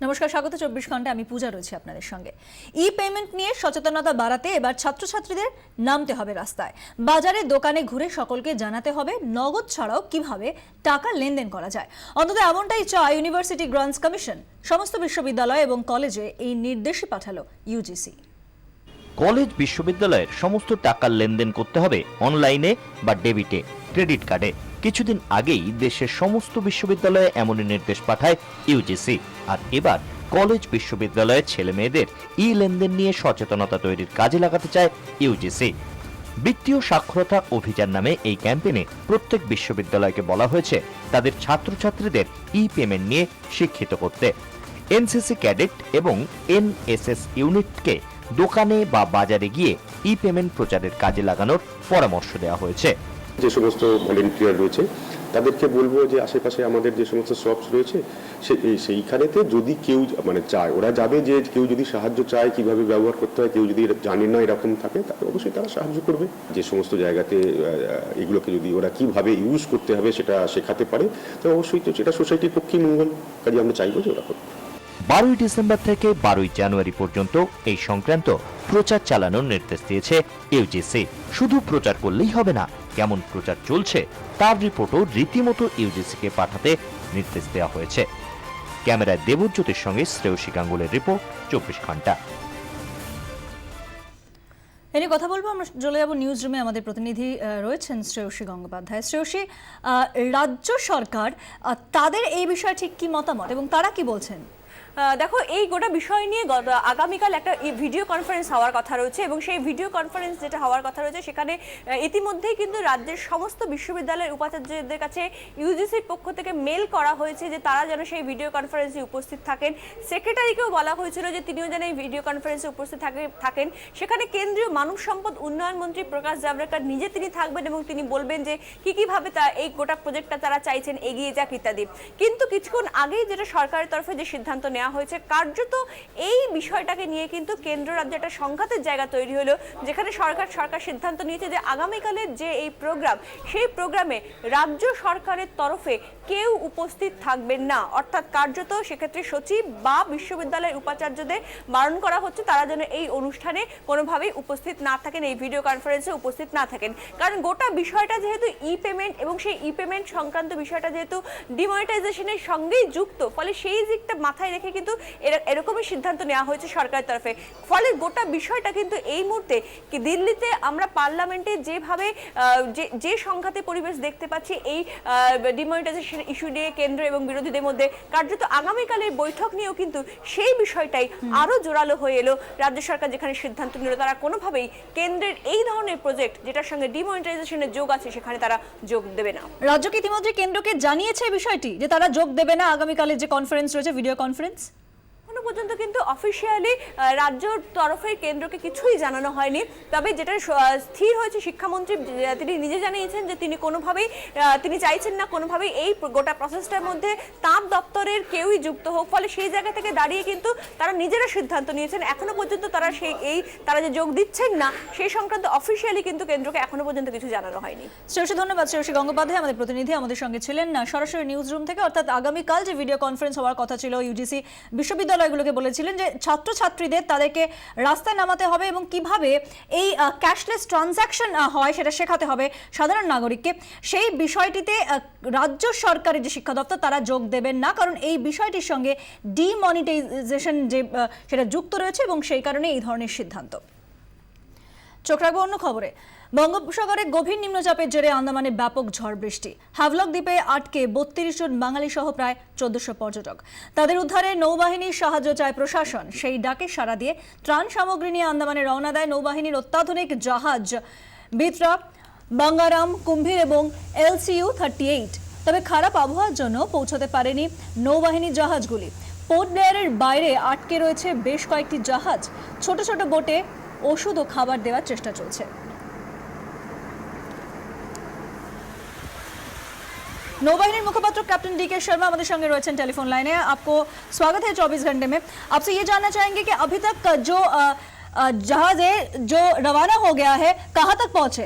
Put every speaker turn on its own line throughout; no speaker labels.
নমস্কার, স্বাগত 24 ঘন্টা। আমি পূজা রয়েছি আপনাদের সঙ্গে। ই পেমেন্ট নিয়ে সচেতনতা বাড়াতে এবার ছাত্রছাত্রীদের নামতে হবে রাস্তায়। বাজারে দোকানে ঘুরে সকলকে জানাতে হবে নগদ ছাড়াও কিভাবে টাকা লেনদেন করা যায়। অন্তত এমনটাই চায় ইউনিভার্সিটি গ্রান্টস কমিশন। সমস্ত বিশ্ববিদ্যালয় এবং কলেজে এই নির্দেশই পাঠালো ইউজিসি।
কলেজ বিশ্ববিদ্যালয়ের সমস্ত টাকার লেনদেন করতে হবে অনলাইনে বা ডেবিটে, ক্রেডিট কার্ডে। কিছুদিন আগেই দেশের সমস্ত বিশ্ববিদ্যালয়ে এমনই নির্দেশ পাঠায় ইউজিসি। আর এবার কলেজ বিশ্ববিদ্যালয়ের ছেলে মেয়েদের ই লেনদেন নিয়ে সচেতনতা তৈরির কাজে লাগাতে চায় ইউজিসি। বিত্তীয় সাক্ষরতা অভিযান নামে এই ক্যাম্পেইনে প্রত্যেক বিশ্ববিদ্যালয়কে বলা হয়েছে তাদের ছাত্রছাত্রীদের ই পেমেন্ট নিয়ে শিক্ষিত করতে। এনসিসি ক্যাডেট এবং এনএসএস ইউনিটকে দোকানে বা বাজারে গিয়ে ই পেমেন্ট প্রচারের কাজে লাগানোর পরামর্শ দেওয়া হয়েছে।
যে সমস্ত ভলেন্টিয়ার রয়েছে তাদেরকে বলবো যে আশেপাশে আমাদের যে সমস্ত শপস রয়েছে সেইখানেতে যদি কেউ চায়, ওরা যাবে, যে কেউ যদি সাহায্য চায় কিভাবে ব্যবহার করতে হয়, কেউ যদি জানে না এরকম থাকে, তাহলে অবশ্যই তারা সাহায্য করবে। যে সমস্ত জায়গাতে এগুলোকে যদি ওরা কিভাবে ইউজ করতে হবে সেটা শেখাতে পারে, তো অবশ্যই তো সেটা সোসাইটির পক্ষে মঙ্গল। কাজে আমরা চাইবো যে ওরা করবে।
12 ডিসেম্বর থেকে 12 জানুয়ারি পর্যন্ত এই সংক্রান্ত প্রচার চালানোর নির্দেশ দিয়েছে ইউজিসি। শুধু প্রচার করলেই হবে না, কেমন প্রচার চলছে তার রিপোর্টও রীতিমতো ইউজিসিকে পাঠাতে নির্দেশ দেওয়া হয়েছে। ক্যামেরায় দেবজ্যোতির সঙ্গে শ্রেয়সী গাঙ্গুলের রিপোর্ট, 24 ঘন্টা।
এনে কথা বলবো, আমরা চলে যাব নিউজ রুমে। আমাদের প্রতিনিধি রয়েছেন শ্রেয়সী গঙ্গোপাধ্যায়। শ্রেয়সী, রাজ্য সরকার তাদের এই বিষয়ে ঠিক কি মতামত এবং তারা কি বলছেন?
দেখো, এই গোটা বিষয় নিয়ে আগামীকাল একটা ভিডিও কনফারেন্স হওয়ার কথা রয়েছে এবং সেই ভিডিও কনফারেন্স যেটা হওয়ার কথা রয়েছে সেখানে ইতিমধ্যেই কিন্তু রাজ্যের সমস্ত বিশ্ববিদ্যালয়ের উপাচার্যদের কাছে ইউজিসির পক্ষ থেকে মেল করা হয়েছে যে তারা যেন সেই ভিডিও কনফারেন্সে উপস্থিত থাকেন। সেক্রেটারিকেও বলা হয়েছিল যে তিনিও যেন এই ভিডিও কনফারেন্সে উপস্থিত থাকেন। সেখানে কেন্দ্রীয় মানব সম্পদ উন্নয়ন মন্ত্রী প্রকাশ জাভড়েকর নিজে তিনি থাকবেন এবং তিনি বলবেন যে কিভাবে এই গোটা প্রজেক্টটা তারা চাইছেন এগিয়ে যাক ইত্যাদি। কিন্তু কিছুক্ষণ আগেই যেটা সরকারের তরফে যে সিদ্ধান্ত নেওয়া হয়েছে, কার্যত এই বিষয়টাকে নিয়ে কিন্তু কেন্দ্র রাজ্যে একটা সংঘাতের জায়গা তৈরি হলো, যেখানে সরকার সিদ্ধান্ত নিয়েছে যে আগামীকালের যে এই প্রোগ্রাম, সেই প্রোগ্রামে রাজ্য সরকারের তরফে কেউ উপস্থিত থাকবেন না। অর্থাৎ কার্যত সেক্ষেত্রে সচিব বা বিশ্ববিদ্যালয়ের উপাচার্যদের বারণ করা হচ্ছে তারা যেন এই অনুষ্ঠানে কোনোভাবেই উপস্থিত না থাকেন, এই ভিডিও কনফারেন্সে উপস্থিত না থাকেন। কারণ গোটা বিষয়টা যেহেতু ই পেমেন্ট এবং সেই ই পেমেন্ট সংক্রান্ত বিষয়টা যেহেতু ডিমনিটাইজেশনের সঙ্গেই যুক্ত, ফলে সেই দিকটা মাথায় রেখে কিন্তু এরকমই সিদ্ধান্ত নেওয়া হয়েছে সরকারের তরফে। ফলে গোটা বিষয়টা কিন্তু এই মুহূর্তে দিল্লিতে আমরা পার্লামেন্টে যেভাবে যে সংঘাতে পরিবেশ দেখতে পাচ্ছি এই ডিমনিটাইজেশন ইস্যু নিয়ে কেন্দ্র এবং বিরোধীদের মধ্যে, কার্যত আগামীকালের বৈঠক নিয়েও কিন্তু সেই বিষয়টাই আরো জোরালো হয়ে এলো। রাজ্য সরকার যেখানে সিদ্ধান্ত নিল তারা কোনোভাবেই কেন্দ্রের এই ধরনের প্রজেক্ট যেটার সঙ্গে ডিমনিটাইজেশনের যোগ আছে সেখানে তারা যোগ দেবে না।
রাজ্যকে ইতিমধ্যে কেন্দ্রকে জানিয়েছে বিষয়টি যে তারা যোগ দেবে না আগামীকালের যে কনফারেন্স রয়েছে, ভিডিও কনফারেন্স।
এখনো পর্যন্ত কিন্তু অফিসিয়ালি রাজ্যর তরফে কেন্দ্রকে কিছুই জানানো হয়নি। তবে যেটা স্থির হয়েছে, শিক্ষামন্ত্রী তিনি নিজে জানিয়েছেন যে তিনি কোনোভাবেই তিনি চাইছেন না কোনোভাবেই এই গোটা প্রসেসটার মধ্যে তাঁর দপ্তরের কেউই যুক্ত হোক। ফলে সেই জায়গা থেকে দাঁড়িয়ে কিন্তু তারা নিজেরা সিদ্ধান্ত নিয়েছেন। এখনো পর্যন্ত তারা যে যোগ দিচ্ছেন না সেই সংক্রান্ত অফিসিয়ালি কিন্তু কেন্দ্রকে এখনো পর্যন্ত কিছু জানানো হয়নি।
শ্রেয়সী, ধন্যবাদ। শ্রেয়সী গঙ্গোপাধ্যায় আমাদের প্রতিনিধি আমাদের সঙ্গে ছিলেন সরাসরি নিউজ রুম থেকে। অর্থাৎ আগামীকাল যে ভিডিও কনফারেন্স হওয়ার কথা ছিল, ইউজিসি বিশ্ববিদ্যালয়গুলোকে বলেছিলেন যে ছাত্রছাত্রীদের তাদেরকে রাস্তায় নামাতে হবে এবং কিভাবে এই ক্যাশলেস ট্রানজাকশন হয় সেটা শেখাতে হবে সাধারণ নাগরিককে। সেই বিষয়টিতে রাজ্য সরকারের যে শিক্ষা দপ্তর তারা যোগ দেবেন না, কারণ এই বিষয়টির সঙ্গে ডিমনিটাইজেশন যে সেটা যুক্ত রয়েছে এবং সেই কারণে এই ধরনের সিদ্ধান্ত। চোখ রাখবো অন্য খবরে। বঙ্গোপসাগরে গভীর নিম্নচাপের জেরে আন্দামানে ব্যাপক ঝড় বৃষ্টি। হাভলক দ্বীপে আটকে 32 জন বাঙালি সহ প্রায় 1400 পর্যটক। তাদের উদ্ধারে নৌবাহিনীর সাহায্য চায় প্রশাসন। সেই ডাকে সাড়া দিয়ে ত্রাণ সামগ্রী নিয়ে আন্দামানে রওনা দেয় নৌবাহিনীর অত্যাধুনিক জাহাজ বিত্রা, বাঙ্গারাম, কুম্ভীর এবং LCU 38। তবে খারাপ আবহাওয়ার জন্য পৌঁছতে পারেনি নৌবাহিনীর জাহাজগুলি। পোর্ট ব্লেয়ারের বাইরে আটকে রয়েছে বেশ কয়েকটি জাহাজ। ছোট ছোট বোটে ওষুধ ও খাবার দেওয়ার চেষ্টা চলছে। नौबाहिनी मुखपात्र कैप्टन DK शर्मा हमारे संगे रहे टेलीफोन लाइन है। आपको स्वागत है 24 घंटे में। आपसे ये जानना चाहेंगे कि अभी तक जो जहाज है जो रवाना हो गया है कहां तक पहुंचे?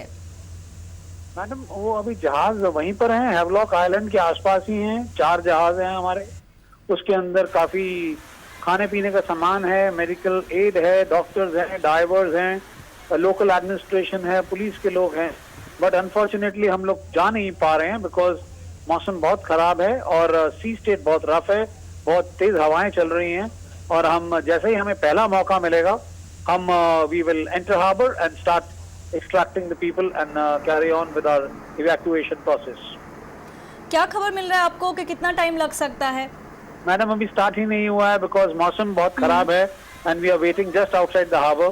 मैडम वो अभी जहाज वहीं पर हैं, हैवलॉक आइलैंड के आसपास ही हैं। 4 जहाज हैं हमारे, उसके अंदर काफी खाने पीने का सामान है, मेडिकल एड है, डॉक्टर्स हैं, डाइवर्स हैं, लोकल एडमिनिस्ट्रेशन है, पुलिस के लोग हैं, बट अनफॉर्चुनेटली हम लोग जा नहीं पा रहे हैं बिकॉज मौसम बहुत खराब है और सी स्टेट बहुत रफ है, बहुत तेज हवाएं चल रही हैं और हम जैसे ही हमें पहला मौका मिलेगा हम we will enter harbour and start extracting the people and carry on with our evacuation process.
क्या खबर मिल रहा है आपको कि कितना टाइम लग सकता है?
मैडम अभी स्टार्ट ही नहीं हुआ है बिकॉज मौसम बहुत खराब है and we are waiting just outside the harbour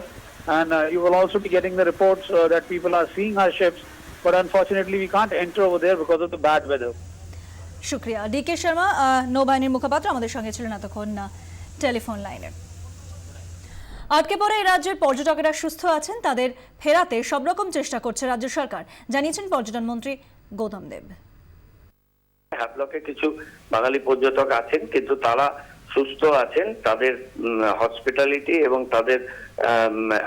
and you will also be getting the reports that people are seeing our ships but unfortunately we can't enter over there because of the bad weather.
শুক্রিয়া। DK Sharma নৌবাহিনীর মুখপাত্র আমাদের সঙ্গে ছিলেন এতক্ষণ telephone লাইনে। আটকে পড়ে এই রাজ্যের পর্যটকেরা সুস্থ আছেন, তাদের ফেরাতে সব রকম চেষ্টা করছে রাজ্য সরকার, জানিয়েছেন পর্যটন মন্ত্রী গৌতম দেব।
হ্যাবলকে কিছু বাঙালি পর্যটক আছেন কিন্তু তারা সুস্থ আছেন, তাদের হসপিটালিটি এবং তাদের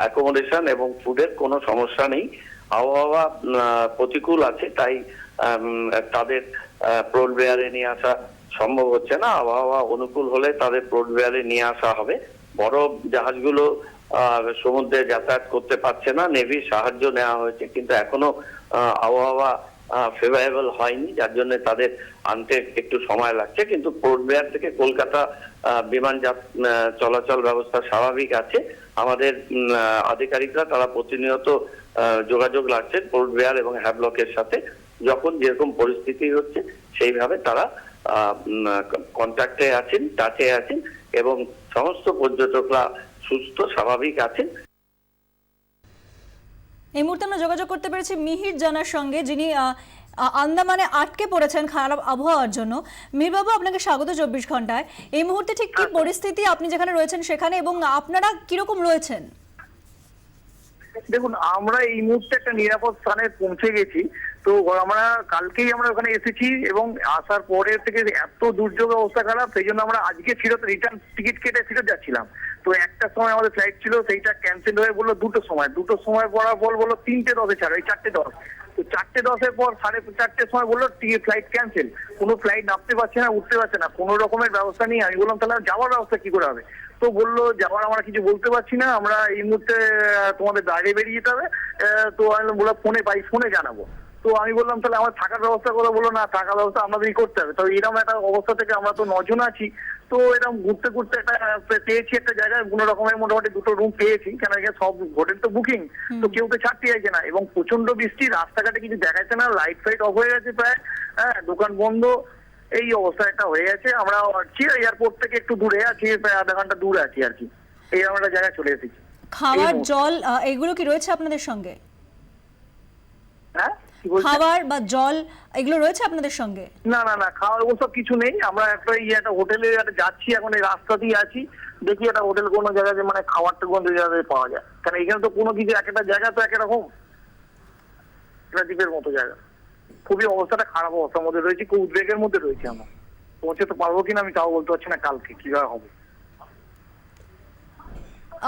অ্যাকোমোডেশন এবং ফুডের কোনো সমস্যা নেই। আবহাওয়া প্রতিকূল আছে তাই তাদের পোর্ট ব্লেয়ারে নিয়ে আসা সম্ভব হচ্ছে না। আবহাওয়া অনুকূল হলে তাদের পোর্ট ব্লেয়ারে নিয়ে আসা হবে। বড় জাহাজগুলো সমুদ্রে যাতায়াত করতে পারছে না, নেভির সাহায্য নেওয়া হয়েছে কিন্তু এখনো আবহাওয়া ফেভারেবল হয়নি, যার জন্য তাদের আনতে একটু সময় লাগছে। কিন্তু পোর্ট ব্লেয়ার থেকে কলকাতা বিমান চলাচল ব্যবস্থা স্বাভাবিক আছে। আমাদের আধিকারিকরা তারা প্রতিনিয়ত যোগাযোগ রাখছেন পোর্ট ব্লেয়ার এবং হ্যাবলকের সাথে, যখন যেরকম পরিস্থিতি হচ্ছে সেইভাবে তারা কন্ট্যাক্টে আছেন, টাচে আছেন এবং সমস্ত পর্যটকরা সুস্থ স্বাভাবিক আছেন।
এই মুহূর্তে আমরা যোগাযোগ করতে পেরেছি মিহির জানার সঙ্গে, যিনি আন্দামানে আটকে পড়েছেন খারাপ আবহাওয়ার জন্য। মিহিরবাবু, আপনাকে স্বাগত 24 ঘন্টায়। এই মুহূর্তে ঠিক কি পরিস্থিতি আপনি যেখানে রয়েছেন সেখানে, এবং আপনারা কিরকম রয়েছেন?
দেখুন, আমরা এই মুহূর্তে একটা নিরাপদ স্থানে পৌঁছে গেছি। তো আমরা কালকেই আমরা ওখানে এসেছি এবং আসার পরে থেকে এত দুর্যোগ অবস্থা খারাপ, সেই জন্য আমরা আজকে ফিরত রিটার্ন টিকিট কেটে ফিরত যাচ্ছিলাম। তো একটার সময় আমাদের ফ্লাইট ছিল, সেইটা ক্যান্সেল হয়ে বললো দুটোর সময় পড়ার পর বললো 3:10 ছাড়ো, এই 4:10। তো 4:10 পর 4:30 সময় বললো ফ্লাইট ক্যান্সেল, কোনো ফ্লাইট নামতে পারছে না, উঠতে পারছে না, কোনো রকমের ব্যবস্থা নেই। আমি বললাম তাহলে যাওয়ার ব্যবস্থা কি করে হবে? তো বললো যাওয়ার আমরা কিছু বলতে পারছি না, আমরা এই মুহূর্তে তোমাদের বাইরে বেরিয়ে যেতে হবে। তো আমি বললাম ফোনে জানাবো। তো আমি বললাম তাহলে আমার থাকার ব্যবস্থা করে, বললো না থাকার ব্যবস্থা আমাদেরই করতে হবে। তো এরকম একটা অবস্থা থেকে আমরা তো 9 জন আছি। তো এরকম ঘুরতে ঘুরতে একটা পেয়েছি একটা জায়গায়, কোনো রকমের মোটামুটি 2টো রুম পেয়েছি, কেন সব হোটেল তো বুকিং, তো কেউ তো ছাড়তে চাইছে না এবং প্রচন্ড বৃষ্টি, রাস্তাঘাটে কিছু দেখাচ্ছে না, লাইট ফাইট অফ হয়ে গেছে প্রায়, হ্যাঁ দোকান বন্ধ, এই অবস্থা একটা হয়ে গেছে। আমরা এয়ারপোর্ট থেকে একটু দূরে আছি, প্রায় আধা ঘন্টা দূরে আছি আর কি, এই আমরা জায়গায় চলে এসেছি।
খাবার জল এগুলো কি রয়েছে আপনাদের সঙ্গে?
হ্যাঁ,
খাবার বা জল এগুলো রয়েছে আপনাদের সঙ্গে?
না না না, খাওয়ার ওসব কিছু নেই। আমরা একটা হোটেলে যাচ্ছি, এখন এই রাস্তা দিয়ে আছি, দেখি একটা হোটেল কোনো জায়গায় মানে খাবারটা কোন জায়গায় পাওয়া যায়, কারণ এখানে তো কোনো কিছু একটা জায়গা তো একরকম, একটা দ্বীপের মতো জায়গা। খুবই অবস্থাটা খারাপ অবস্থার মধ্যে রয়েছে, খুব উদ্বেগের মধ্যে রয়েছে। আমরা পৌঁছতে পারবো কিনা আমি তাও বলতে পারছি না, কালকে কিভাবে হবে।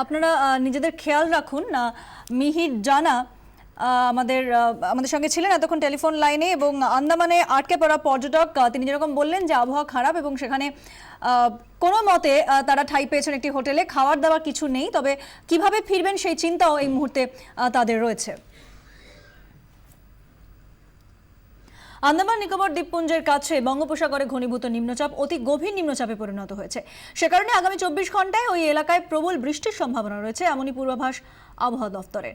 আপনারা নিজেদের খেয়াল রাখুন। মিহির জানা আমাদের সঙ্গে ছিলেন এতক্ষণ টেলিফোন লাইনে, এবং আন্দামানে আটকে পড়া পর্যটক তিনি যেরকম বললেন যে আবহাওয়া খারাপ এবং সেখানে কোনো মতে তারা ঠাঁই পেয়েছেন একটি হোটেলে, খাবার দাবার কিছু নেই, তবে কিভাবে ফিরবেন সেই চিন্তাও এই মুহূর্তে তাদের রয়েছে। আন্দামান নিকোবর দ্বীপপুঞ্জের কাছে বঙ্গোপসাগরে ঘনীভূত নিম্নচাপ অতি গভীর নিম্নচাপে পরিণত হয়েছে। সে কারণে আগামী 24 ঘন্টায় ওই এলাকায় প্রবল বৃষ্টির সম্ভাবনা রয়েছে, এমনই পূর্বাভাস আবহাওয়া দফতরের।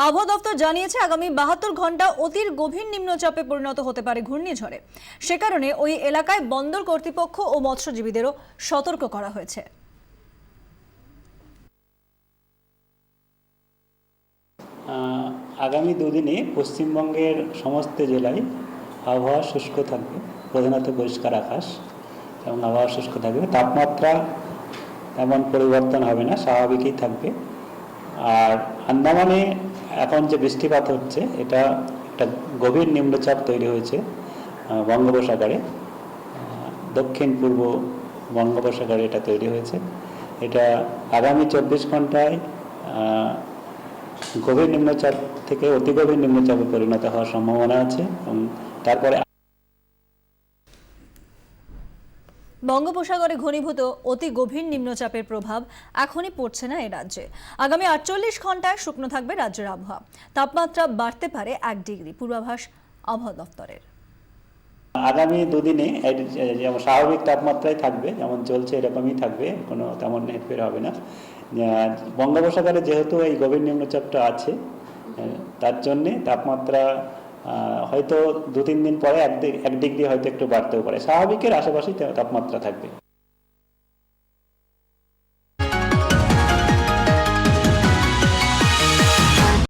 আবহাওয়া দফতর জানিয়েছে আগামী 72 ঘন্টা অতির গভীর নিম্নচাপে পরিণত হতে পারে ঘূর্ণিঝড়ে। সে কারণে ওই এলাকায় বন্দর কর্তৃপক্ষ ও মৎস্যজীবীদেরও সতর্ক করা হয়েছে।
আগামী দুদিনে পশ্চিমবঙ্গের সমস্ত জেলায় আবহাওয়া শুষ্ক থাকবে, প্রধানত পরিষ্কার আকাশ এবং আবহাওয়া শুষ্ক থাকবে। তাপমাত্রা তেমন পরিবর্তন হবে না, স্বাভাবিকই থাকবে। আর আন্দামানে এখন যে বৃষ্টিপাত হচ্ছে, এটা একটা গভীর নিম্নচাপ তৈরি হয়েছে বঙ্গোপসাগরে, দক্ষিণ পূর্ব বঙ্গোপসাগরে এটা তৈরি হয়েছে। এটা আগামী 24 ঘন্টায় গভীর নিম্নচাপ থেকে অতি গভীর নিম্নচাপে পরিণত হওয়ার সম্ভাবনা আছে এবং তারপরে
বঙ্গোপসাগরে ঘনীভূত অতি গভীর নিম্নচাপের প্রভাব এখনই পড়ছে না এ রাজ্যে। আগামী 48 ঘন্টায় শুকনো থাকবে রাজ্যের আবহাওয়া। তাপমাত্রা বাড়তে পারে 1 ডিগ্রি, পূর্বাভাস আবহাওয়া দফতরের।
আগামী দুদিনে যেমন স্বাভাবিক তাপমাত্রায় থাকবে, যেমন চলছে এরকমই থাকবে, কোনো তেমন হেরফের হবে না। বঙ্গোপসাগরে যেহেতু এই গভীর নিম্নচাপটা আছে, তার জন্যে তাপমাত্রা হয়তো 2-3 দিন পরে 1 ডিগ্রি হয়তো একটু বাড়তেও পারে, স্বাভাবিকের আশেপাশেই তাপমাত্রা থাকবে।